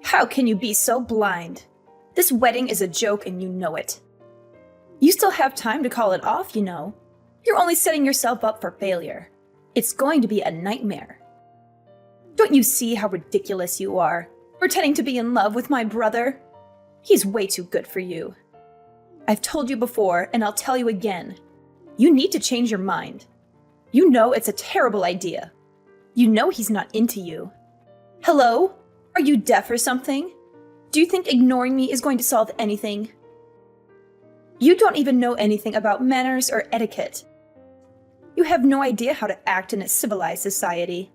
How can you be so blind? This wedding is a joke and you know it. You still have time to call it off, you know. You're only setting yourself up for failure. It's going to be a nightmare. Don't you see how ridiculous you are, pretending to be in love with my brother? He's way too good for you. I've told you before, and I'll tell you again. You need to change your mind. You know it's a terrible idea. You know he's not into you. Hello? Are you deaf or something? Do you think ignoring me is going to solve anything? You don't even know anything about manners or etiquette. You have no idea how to act in a civilized society.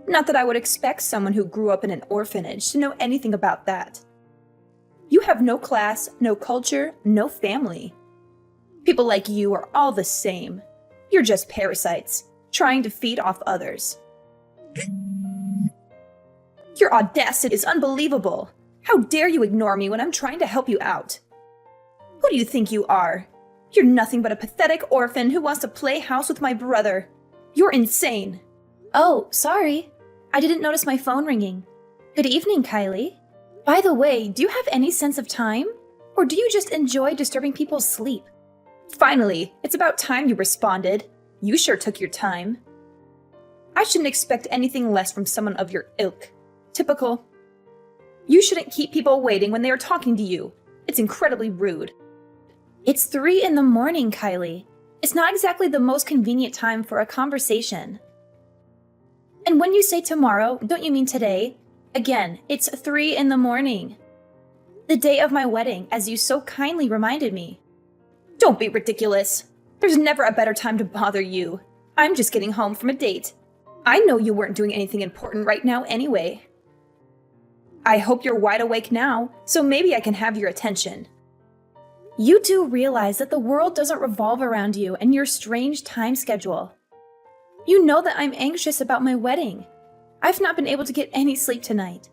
Not that I would expect someone who grew up in an orphanage to know anything about that. You have no class, no culture, no family. People like you are all the same. You're just parasites, trying to feed off others. Your audacity is unbelievable. How dare you ignore me when I'm trying to help you out? Who do you think you are? You're nothing but a pathetic orphan who wants to play house with my brother. You're insane. Oh, sorry. I didn't notice my phone ringing. Good evening, Kylie. By the way, do you have any sense of time? Or do you just enjoy disturbing people's sleep? Finally, it's about time you responded. You sure took your time. I shouldn't expect anything less from someone of your ilk. Typical. You shouldn't keep people waiting when they are talking to you. It's incredibly rude. It's 3 in the morning, Kylie. It's not exactly the most convenient time for a conversation. And when you say tomorrow, don't you mean today? Again, it's 3 in the morning. The day of my wedding, as you so kindly reminded me. Don't be ridiculous. There's never a better time to bother you. I'm just getting home from a date. I know you weren't doing anything important right now anyway. I hope you're wide awake now, so maybe I can have your attention. You do realize that the world doesn't revolve around you and your strange time schedule. You know that I'm anxious about my wedding. I've not been able to get any sleep tonight.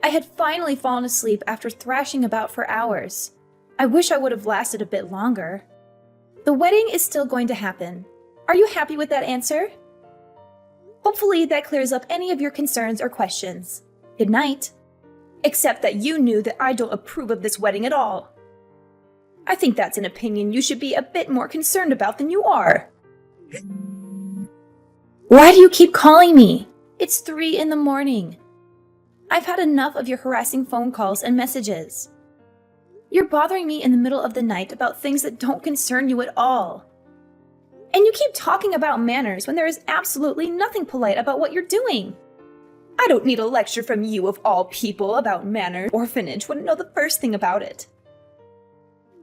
I had finally fallen asleep after thrashing about for hours. I wish I would have lasted a bit longer. The wedding is still going to happen. Are you happy with that answer? Hopefully that clears up any of your concerns or questions. Good night. Except that you knew that I don't approve of this wedding at all. I think that's an opinion you should be a bit more concerned about than you are. Why do you keep calling me? It's 3 in the morning. I've had enough of your harassing phone calls and messages. You're bothering me in the middle of the night about things that don't concern you at all. And you keep talking about manners when there is absolutely nothing polite about what you're doing. I don't need a lecture from you of all people about manners. Orphanage wouldn't know the first thing about it.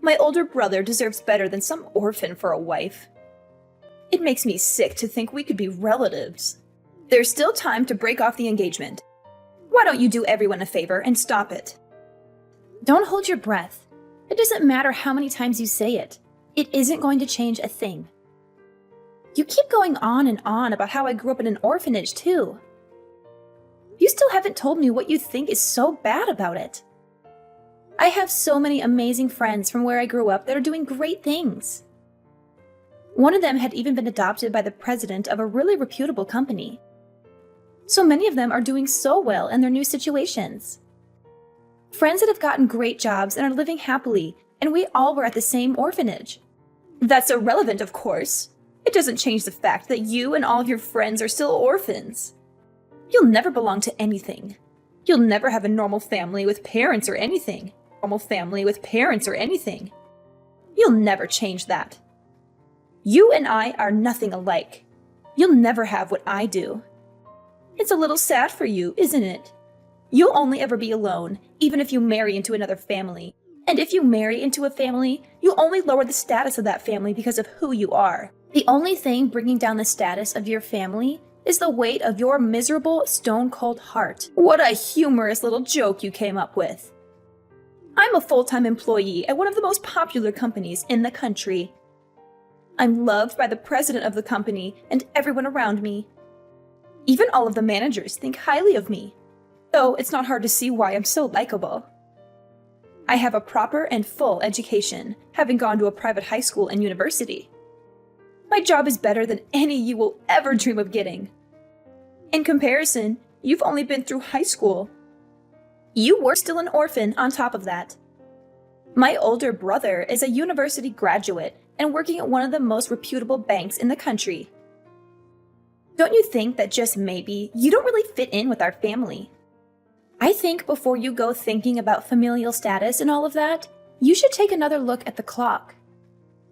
My older brother deserves better than some orphan for a wife. It makes me sick to think we could be relatives. There's still time to break off the engagement. Why don't you do everyone a favor and stop it? Don't hold your breath. It doesn't matter how many times you say it. It isn't going to change a thing. You keep going on and on about how I grew up in an orphanage, too. You still haven't told me what you think is so bad about it. I have so many amazing friends from where I grew up that are doing great things. One of them had even been adopted by the president of a really reputable company. So many of them are doing so well in their new situations. Friends that have gotten great jobs and are living happily, and we all were at the same orphanage. That's irrelevant, of course. It doesn't change the fact that you and all of your friends are still orphans. You'll never belong to anything. You'll never have a normal family with parents or anything. You'll never change that. You and I are nothing alike. You'll never have what I do. It's a little sad for you, isn't it? You'll only ever be alone, even if you marry into another family. And if you marry into a family, you'll only lower the status of that family because of who you are. The only thing bringing down the status of your family is the weight of your miserable, stone-cold heart. What a humorous little joke you came up with. I'm a full-time employee at one of the most popular companies in the country. I'm loved by the president of the company and everyone around me. Even all of the managers think highly of me, though it's not hard to see why I'm so likable. I have a proper and full education, having gone to a private high school and university. My job is better than any you will ever dream of getting. In comparison, You've only been through high school. You were still an orphan on top of that. My older brother is a university graduate and working at one of the most reputable banks in the country. Don't you think that just maybe you don't really fit in with our family? I think before you go thinking about familial status and all of that, you should take another look at the clock.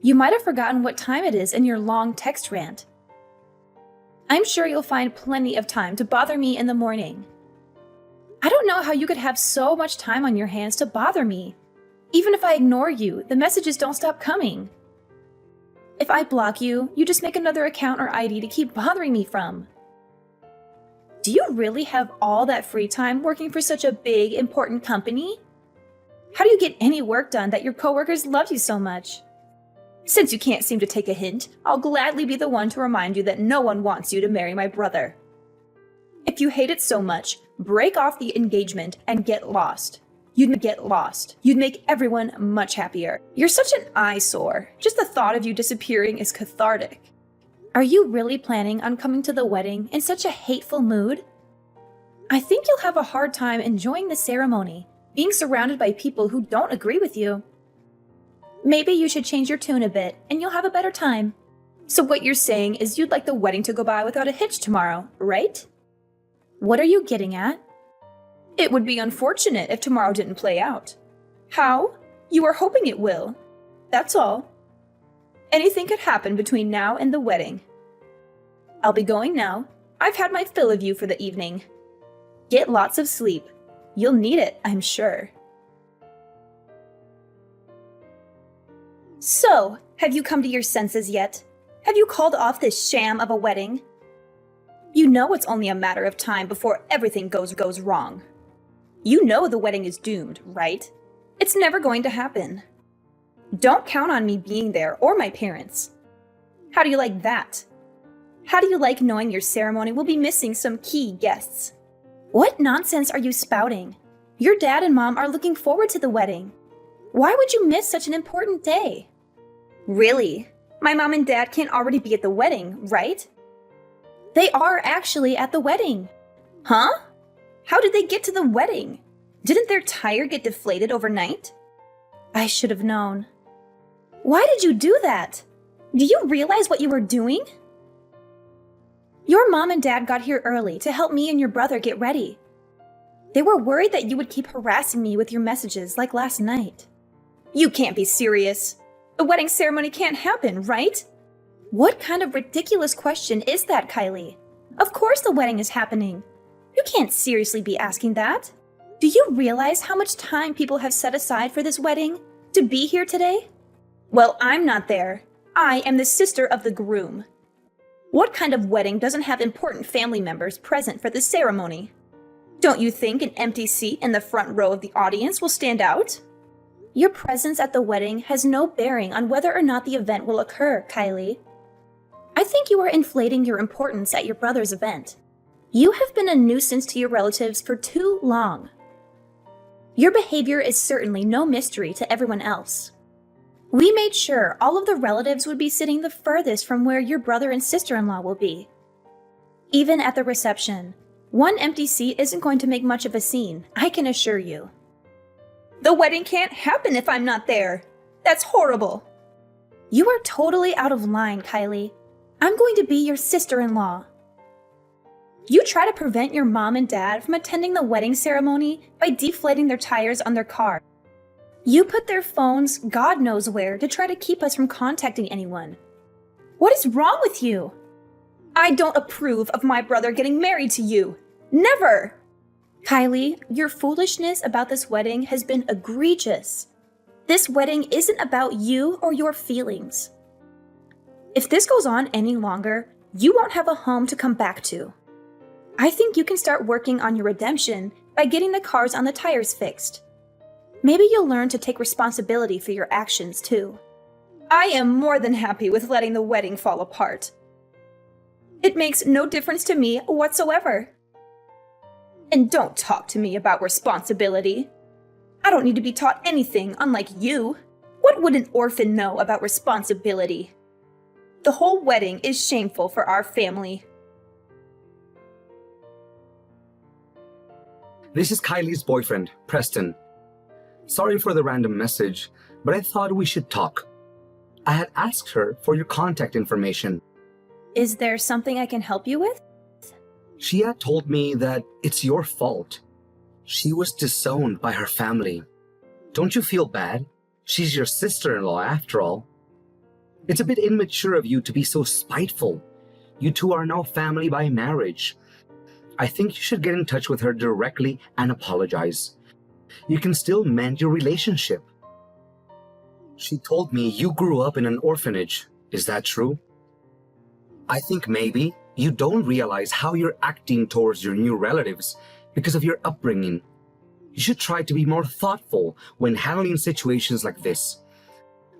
You might have forgotten what time it is in your long text rant. I'm sure you'll find plenty of time to bother me in the morning. I don't know how you could have so much time on your hands to bother me. Even if I ignore you, the messages don't stop coming. If I block you, you just make another account or ID to keep bothering me from. Do you really have all that free time working for such a big, important company? How do you get any work done that your coworkers love you so much? Since you can't seem to take a hint, I'll gladly be the one to remind you that no one wants you to marry my brother. If you hate it so much, break off the engagement and get lost. You'd get lost. You'd make everyone much happier. You're such an eyesore. Just the thought of you disappearing is cathartic. Are you really planning on coming to the wedding in such a hateful mood? I think you'll have a hard time enjoying the ceremony, being surrounded by people who don't agree with you. Maybe you should change your tune a bit and you'll have a better time. So what you're saying is you'd like the wedding to go by without a hitch tomorrow, right? What are you getting at? It would be unfortunate if tomorrow didn't play out. How? You are hoping it will. That's all. Anything could happen between now and the wedding. I'll be going now. I've had my fill of you for the evening. Get lots of sleep. You'll need it, I'm sure. So, have you come to your senses yet? Have you called off this sham of a wedding? You know it's only a matter of time before everything goes wrong. You know the wedding is doomed, right? It's never going to happen. Don't count on me being there or my parents. How do you like that? How do you like knowing your ceremony will be missing some key guests? What nonsense are you spouting? Your dad and mom are looking forward to the wedding. Why would you miss such an important day? Really? My mom and dad can't already be at the wedding, right? They are actually at the wedding. Huh? How did they get to the wedding? Didn't their tire get deflated overnight? I should have known. Why did you do that? Do you realize what you were doing? Your mom and dad got here early to help me and your brother get ready. They were worried that you would keep harassing me with your messages like last night. You can't be serious. The wedding ceremony can't happen, right? What kind of ridiculous question is that, Kylie? Of course the wedding is happening. You can't seriously be asking that. Do you realize how much time people have set aside for this wedding? To be here today? Well, I'm not there. I am the sister of the groom. What kind of wedding doesn't have important family members present for the ceremony? Don't you think an empty seat in the front row of the audience will stand out? Your presence at the wedding has no bearing on whether or not the event will occur, Kylie. I think you are inflating your importance at your brother's event. You have been a nuisance to your relatives for too long. Your behavior is certainly no mystery to everyone else. We made sure all of the relatives would be sitting the furthest from where your brother and sister-in-law will be. Even at the reception, one empty seat isn't going to make much of a scene, I can assure you. The wedding can't happen if I'm not there. That's horrible. You are totally out of line, Kylie. I'm going to be your sister-in-law. You try to prevent your mom and dad from attending the wedding ceremony by deflating their tires on their car. You put their phones God knows where to try to keep us from contacting anyone. What is wrong with you? I don't approve of my brother getting married to you. Never! Kylie, your foolishness about this wedding has been egregious. This wedding isn't about you or your feelings. If this goes on any longer, you won't have a home to come back to. I think you can start working on your redemption by getting the cars on the tires fixed. Maybe you'll learn to take responsibility for your actions, too. I am more than happy with letting the wedding fall apart. It makes no difference to me whatsoever. And don't talk to me about responsibility. I don't need to be taught anything, unlike you. What would an orphan know about responsibility? The whole wedding is shameful for our family. This is Kylie's boyfriend, Preston. Sorry for the random message, but I thought we should talk. I had asked her for your contact information. Is there something I can help you with? She had told me that it's your fault. She was disowned by her family. Don't you feel bad? She's your sister-in-law after all. It's a bit immature of you to be so spiteful. You two are now family by marriage. I think you should get in touch with her directly and apologize. You can still mend your relationship. She told me you grew up in an orphanage. Is that true? I think maybe you don't realize how you're acting towards your new relatives because of your upbringing. You should try to be more thoughtful when handling situations like this.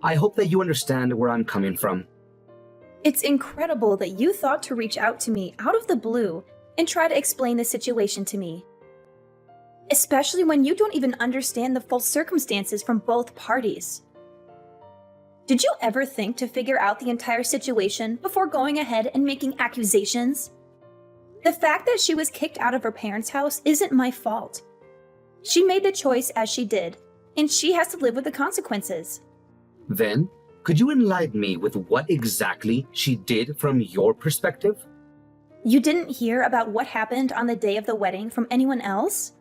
I hope that you understand where I'm coming from. It's incredible that you thought to reach out to me out of the blue and try to explain the situation to me. Especially when you don't even understand the full circumstances from both parties. Did you ever think to figure out the entire situation before going ahead and making accusations? The fact that she was kicked out of her parents' house isn't my fault. She made the choice as she did, and she has to live with the consequences. Then, could you enlighten me with what exactly she did from your perspective? You didn't hear about what happened on the day of the wedding from anyone else?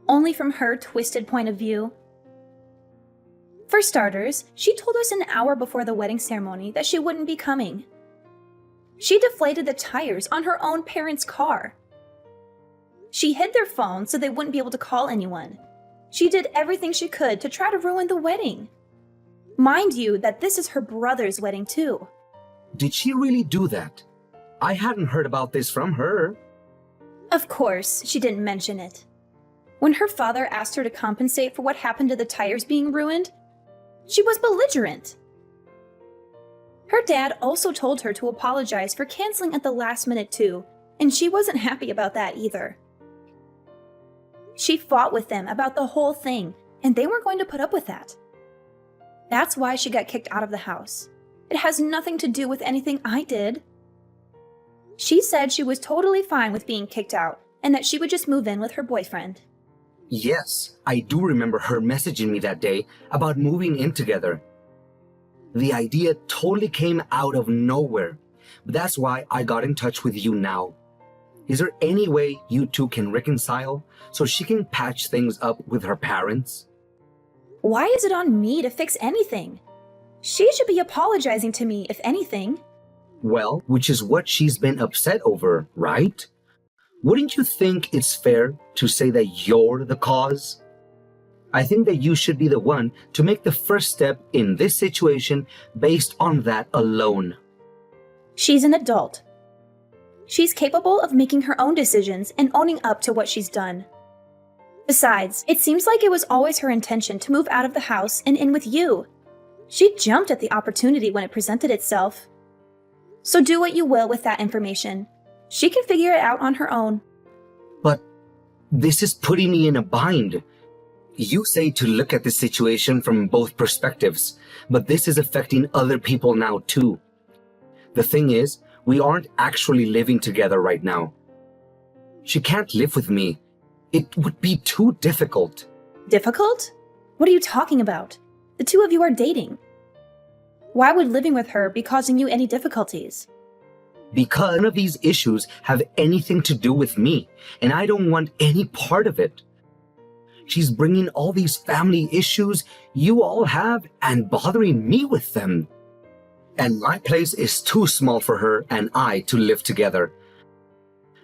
Only from her twisted point of view? For starters, she told us an hour before the wedding ceremony that she wouldn't be coming. She deflated the tires on her own parents' car. She hid their phones so they wouldn't be able to call anyone. She did everything she could to try to ruin the wedding. Mind you that this is her brother's wedding too. Did she really do that? I hadn't heard about this from her. Of course, she didn't mention it. When her father asked her to compensate for what happened to the tires being ruined, she was belligerent. Her dad also told her to apologize for canceling at the last minute too, and she wasn't happy about that either. She fought with them about the whole thing, and they weren't going to put up with that. That's why she got kicked out of the house. It has nothing to do with anything I did. She said she was totally fine with being kicked out, and that she would just move in with her boyfriend. Yes, I do remember her messaging me that day about moving in together. The idea totally came out of nowhere, but that's why I got in touch with you now. Is there any way you two can reconcile so she can patch things up with her parents? Why is it on me to fix anything? She should be apologizing to me, if anything. Well, which is what she's been upset over, right? Wouldn't you think it's fair to say that you're the cause? I think that you should be the one to make the first step in this situation based on that alone. She's an adult. She's capable of making her own decisions and owning up to what she's done. Besides, it seems like it was always her intention to move out of the house and in with you. She jumped at the opportunity when it presented itself. So do what you will with that information. She can figure it out on her own. But this is putting me in a bind. You say to look at the situation from both perspectives, but this is affecting other people now too. The thing is, we aren't actually living together right now. She can't live with me. It would be too difficult. Difficult? What are you talking about? The two of you are dating. Why would living with her be causing you any difficulties? Because none of these issues have anything to do with me, and I don't want any part of it. She's bringing all these family issues you all have and bothering me with them. And my place is too small for her and I to live together.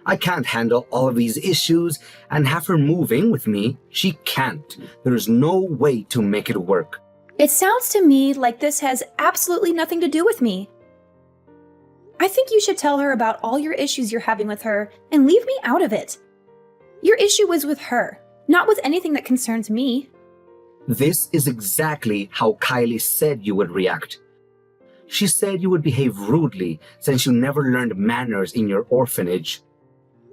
I can't handle all of these issues and have her move in with me. She can't. There's no way to make it work. It sounds to me like this has absolutely nothing to do with me. I think you should tell her about all your issues you're having with her and leave me out of it. Your issue is with her, not with anything that concerns me. This is exactly how Kylie said you would react. She said you would behave rudely since you never learned manners in your orphanage.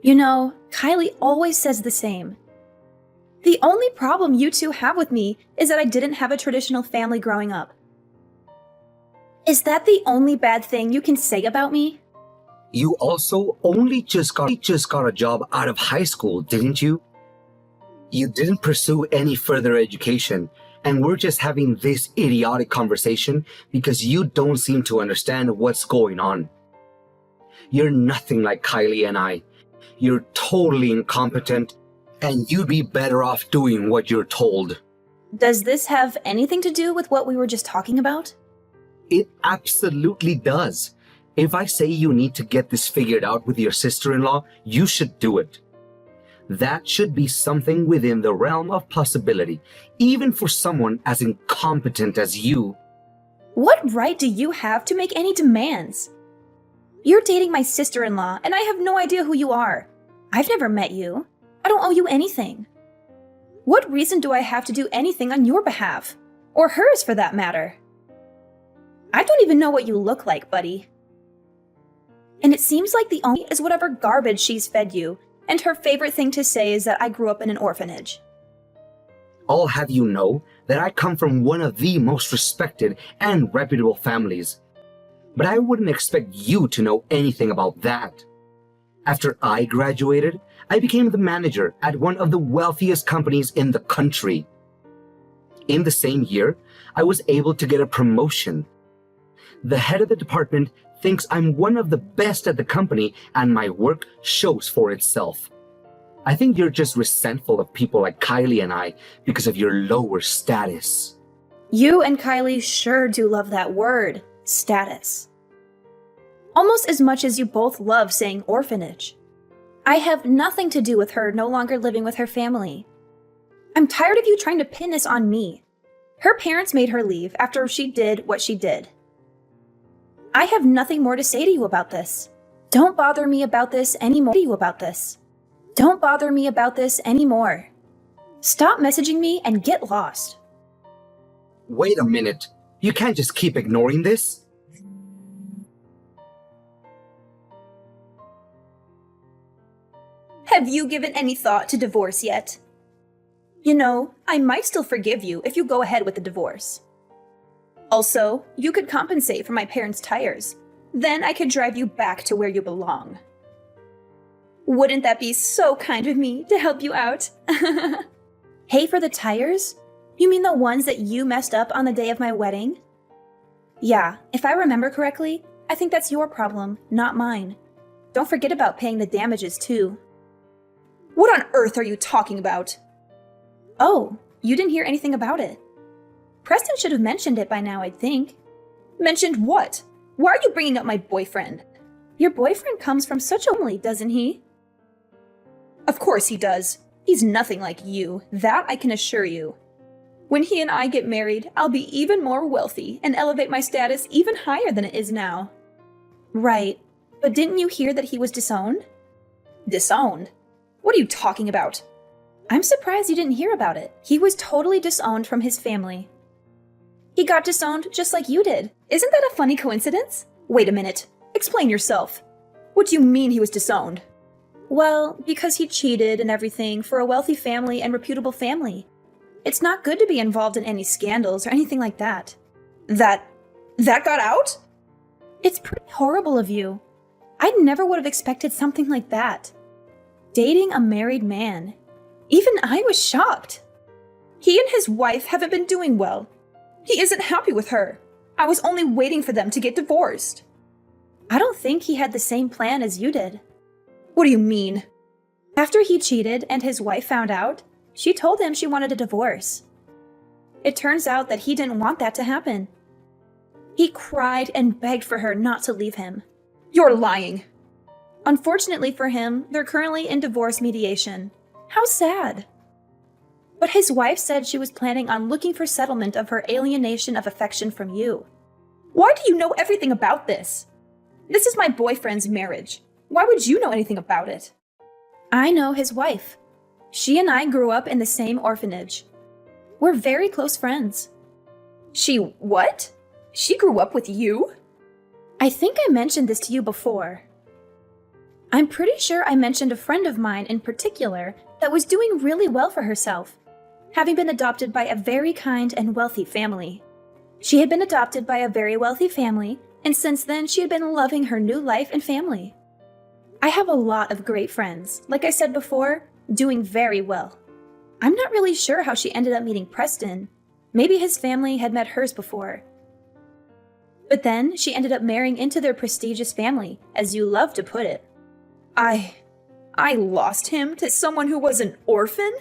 You know, Kylie always says the same. The only problem you two have with me is that I didn't have a traditional family growing up. Is that the only bad thing you can say about me? You also only just got a job out of high school, didn't you? You didn't pursue any further education, and we're just having this idiotic conversation because you don't seem to understand what's going on. You're nothing like Kylie and I. You're totally incompetent, and you'd be better off doing what you're told. Does this have anything to do with what we were just talking about? It absolutely does. If I say you need to get this figured out with your sister-in-law, you should do it. That should be something within the realm of possibility, even for someone as incompetent as you. What right do you have to make any demands? You're dating my sister-in-law, and I have no idea who you are. I've never met you. I don't owe you anything. What reason do I have to do anything on your behalf? Or hers, for that matter? I don't even know what you look like, buddy. And it seems like the only is whatever garbage she's fed you, and her favorite thing to say is that I grew up in an orphanage. I'll have you know that I come from one of the most respected and reputable families. But I wouldn't expect you to know anything about that. After I graduated, I became the manager at one of the wealthiest companies in the country. In the same year, I was able to get a promotion. The head of the department thinks I'm one of the best at the company, and my work shows for itself. I think you're just resentful of people like Kylie and I because of your lower status. You and Kylie sure do love that word, status. Almost as much as you both love saying orphanage. I have nothing to do with her no longer living with her family. I'm tired of you trying to pin this on me. Her parents made her leave after she did what she did. I have nothing more to say to you about this. Don't bother me about this anymore. Don't bother me about this anymore. Stop messaging me and get lost. Wait a minute. You can't just keep ignoring this. Have you given any thought to divorce yet? You know, I might still forgive you if you go ahead with the divorce. Also, you could compensate for my parents' tires. Then I could drive you back to where you belong. Wouldn't that be so kind of me to help you out? Pay for the tires? You mean the ones that you messed up on the day of my wedding? Yeah, if I remember correctly, I think that's your problem, not mine. Don't forget about paying the damages too. What on earth are you talking about? Oh, you didn't hear anything about it. Preston should have mentioned it by now, I'd think. Mentioned what? Why are you bringing up my boyfriend? Your boyfriend comes from such a family, doesn't he? Of course he does. He's nothing like you, that I can assure you. When he and I get married, I'll be even more wealthy and elevate my status even higher than it is now. Right, but didn't you hear that he was disowned? Disowned? What are you talking about? I'm surprised you didn't hear about it. He was totally disowned from his family. He got disowned just like you did. Isn't that a funny coincidence? Wait a minute. Explain yourself. What do you mean he was disowned? Well, because he cheated and everything for a wealthy family and reputable family. It's not good to be involved in any scandals or anything like that. That got out? It's pretty horrible of you. I never would have expected something like that. Dating a married man. Even I was shocked. He and his wife haven't been doing well. He isn't happy with her. I was only waiting for them to get divorced. I don't think he had the same plan as you did. What do you mean? After he cheated and his wife found out, she told him she wanted a divorce. It turns out that he didn't want that to happen. He cried and begged for her not to leave him. You're lying. Unfortunately for him, they're currently in divorce mediation. How sad. But his wife said she was planning on looking for settlement of her alienation of affection from you. Why do you know everything about this? This is my boyfriend's marriage. Why would you know anything about it? I know his wife. She and I grew up in the same orphanage. We're very close friends. What? She grew up with you? I think I mentioned this to you before. I'm pretty sure I mentioned a friend of mine in particular that was doing really well for herself, having been adopted by a very kind and wealthy family. She had been adopted by a very wealthy family, and since then she had been loving her new life and family. I have a lot of great friends, like I said before, doing very well. I'm not really sure how she ended up meeting Preston. Maybe his family had met hers before. But then she ended up marrying into their prestigious family, as you love to put it. I lost him to someone who was an orphan?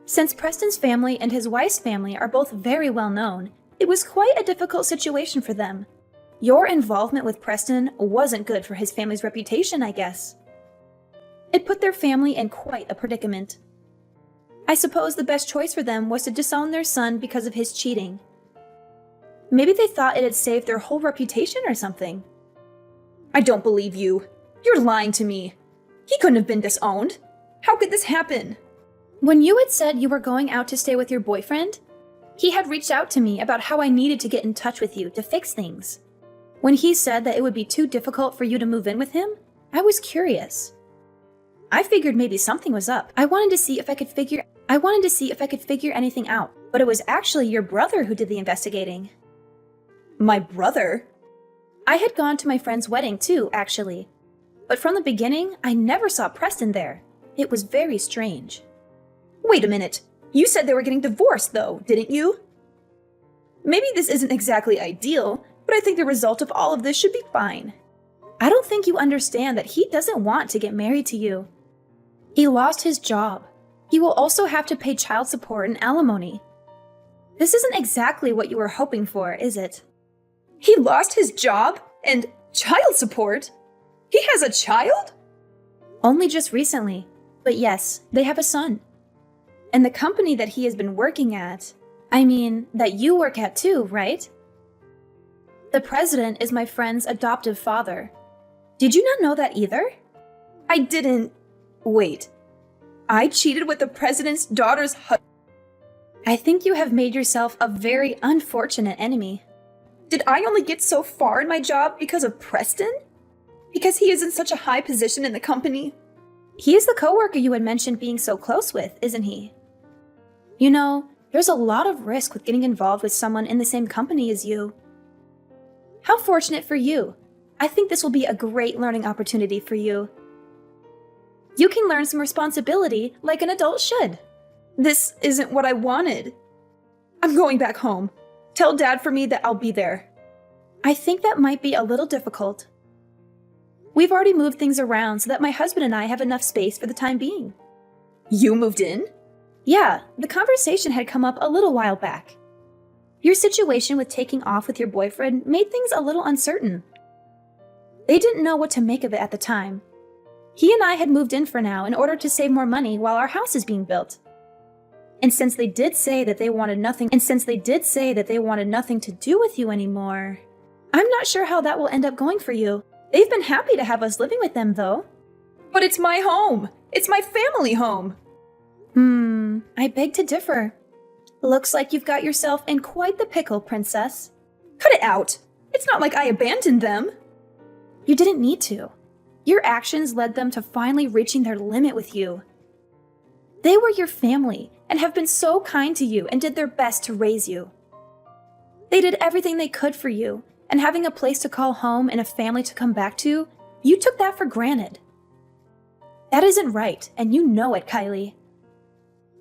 Since Preston's family and his wife's family are both very well known, it was quite a difficult situation for them. Your involvement with Preston wasn't good for his family's reputation, I guess. It put their family in quite a predicament. I suppose the best choice for them was to disown their son because of his cheating. Maybe they thought it had saved their whole reputation or something. I don't believe you. You're lying to me. He couldn't have been disowned. How could this happen? When you had said you were going out to stay with your boyfriend, he had reached out to me about how I needed to get in touch with you to fix things. When he said that it would be too difficult for you to move in with him, I was curious. I figured maybe something was up. I wanted to see if I could figure anything out, but it was actually your brother who did the investigating. My brother? I had gone to my friend's wedding too, actually. But from the beginning, I never saw Preston there. It was very strange. Wait a minute. You said they were getting divorced, though, didn't you? Maybe this isn't exactly ideal, but I think the result of all of this should be fine. I don't think you understand that he doesn't want to get married to you. He lost his job. He will also have to pay child support and alimony. This isn't exactly what you were hoping for, is it? He lost his job and child support? He has a child? Only just recently. But yes, they have a son. And the company that he has been working at, that you work at too, right? The president is my friend's adoptive father. Did you not know that either? I didn't. Wait. I cheated with the president's daughter's husband? I think you have made yourself a very unfortunate enemy. Did I only get so far in my job because of Preston? Because he is in such a high position in the company? He is the coworker you had mentioned being so close with, isn't he? You know, there's a lot of risk with getting involved with someone in the same company as you. How fortunate for you. I think this will be a great learning opportunity for you. You can learn some responsibility like an adult should. This isn't what I wanted. I'm going back home. Tell Dad for me that I'll be there. I think that might be a little difficult. We've already moved things around so that my husband and I have enough space for the time being. You moved in? Yeah, the conversation had come up a little while back. Your situation with taking off with your boyfriend made things a little uncertain. They didn't know what to make of it at the time. He and I had moved in for now in order to save more money while our house is being built. And since they did say that they wanted nothing to do with you anymore, I'm not sure how that will end up going for you. They've been happy to have us living with them, though. But it's my home. It's my family home. I beg to differ. Looks like you've got yourself in quite the pickle, princess. Cut it out. It's not like I abandoned them. You didn't need to. Your actions led them to finally reaching their limit with you. They were your family and have been so kind to you and did their best to raise you. They did everything they could for you, and having a place to call home and a family to come back to, you took that for granted. That isn't right, and you know it, Kylie.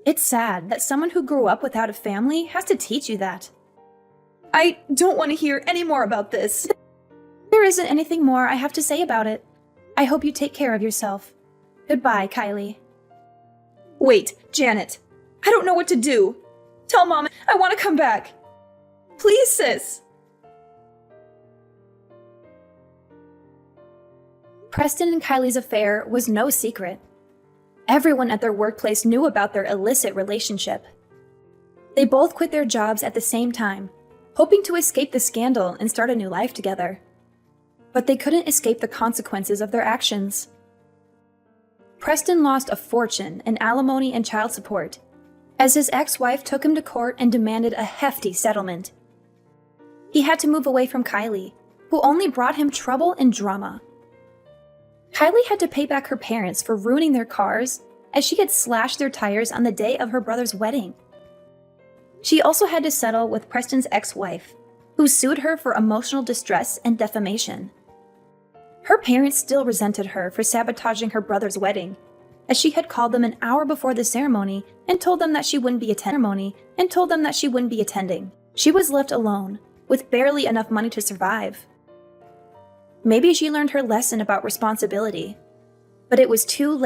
It's sad that someone who grew up without a family has to teach you that. I don't want to hear any more about this. There isn't anything more I have to say about it. I hope you take care of yourself. Goodbye, Kylie. Wait, Janet. I don't know what to do. Tell Mom I want to come back. Please, sis. Preston and Kylie's affair was no secret. Everyone at their workplace knew about their illicit relationship. They both quit their jobs at the same time, hoping to escape the scandal and start a new life together. But they couldn't escape the consequences of their actions. Preston lost a fortune in alimony and child support, as his ex-wife took him to court and demanded a hefty settlement. He had to move away from Kylie, who only brought him trouble and drama. Kylie had to pay back her parents for ruining their cars, as she had slashed their tires on the day of her brother's wedding. She also had to settle with Preston's ex-wife, who sued her for emotional distress and defamation. Her parents still resented her for sabotaging her brother's wedding, as she had called them an hour before the ceremony and told them that she wouldn't be attending. She was left alone, with barely enough money to survive. Maybe she learned her lesson about responsibility, but it was too late.